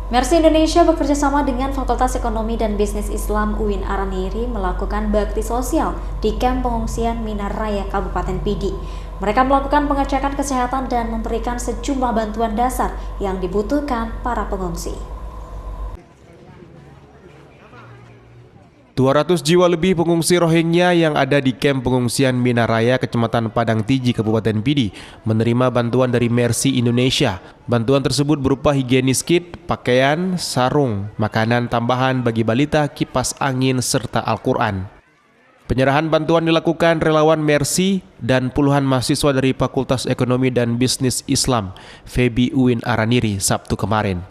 Mercy Indonesia bekerjasama dengan Fakultas Ekonomi dan Bisnis Islam UIN Araniri melakukan bakti sosial di kamp pengungsian Minaraya, Kabupaten Pidi. Mereka melakukan pengecekan kesehatan dan memberikan sejumlah bantuan dasar yang dibutuhkan para pengungsi. 200 jiwa lebih pengungsi Rohingya yang ada di kamp pengungsian Minaraya, Kecamatan Padang Tiji, Kabupaten Pidi, menerima bantuan dari Mercy Indonesia. Bantuan tersebut berupa higienis kit, pakaian, sarung, makanan tambahan bagi balita, kipas angin, serta Al-Quran. Penyerahan bantuan dilakukan relawan Mercy dan puluhan mahasiswa dari Fakultas Ekonomi dan Bisnis Islam FEBI UIN Araniri Sabtu kemarin.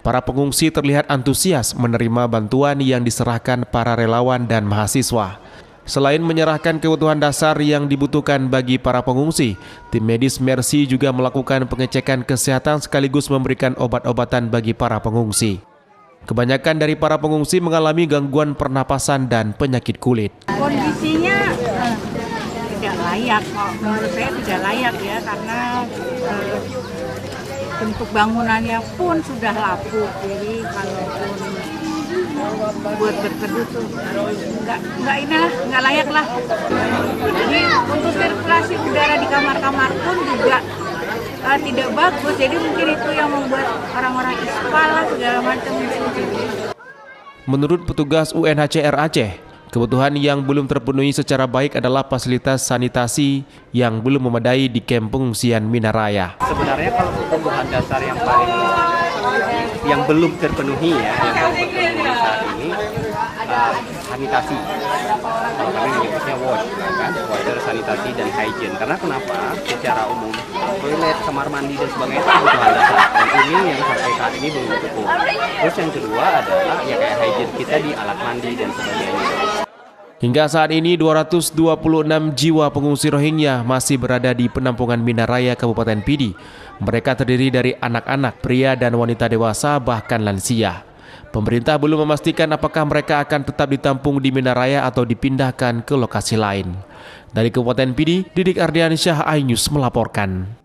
Para pengungsi terlihat antusias menerima bantuan yang diserahkan para relawan dan mahasiswa. Selain menyerahkan kebutuhan dasar yang dibutuhkan bagi para pengungsi, tim medis Mercy juga melakukan pengecekan kesehatan sekaligus memberikan obat-obatan bagi para pengungsi. Kebanyakan dari para pengungsi mengalami gangguan pernapasan dan penyakit kulit. Kondisinya tidak layak, menurut saya tidak layak ya, karena bentuk bangunannya pun sudah lapuk, jadi kalaupun buat berteduh tuh nggak layak lah. Jadi untuk sirkulasi udara di kamar-kamar pun juga tidak bagus, jadi mungkin itu yang membuat orang-orang ispa lah segala macam. Menurut petugas UNHCR Aceh, kebutuhan yang belum terpenuhi secara baik adalah fasilitas sanitasi yang belum memadai di kamp pengungsian Minaraya. Sebenarnya kalau kebutuhan dasar yang belum terpenuhi saat ini sanitasi. Kalau kami menyebutnya water, sanitasi dan hygiene. Karena kenapa? Secara umum toilet, kamar mandi dan sebagainya itu kebutuhan dasar. Dan ini yang sampai saat ini belum cukup. Terus yang kedua adalah ya kayak hygiene kita di alat mandi dan sebagainya. Hingga saat ini 226 jiwa pengungsi Rohingya masih berada di penampungan Minaraya, Kabupaten Pidi. Mereka terdiri dari anak-anak, pria dan wanita dewasa, bahkan lansia. Pemerintah belum memastikan apakah mereka akan tetap ditampung di Minaraya atau dipindahkan ke lokasi lain. Dari Kabupaten Pidi, Didik Ardiansyah, iNews melaporkan.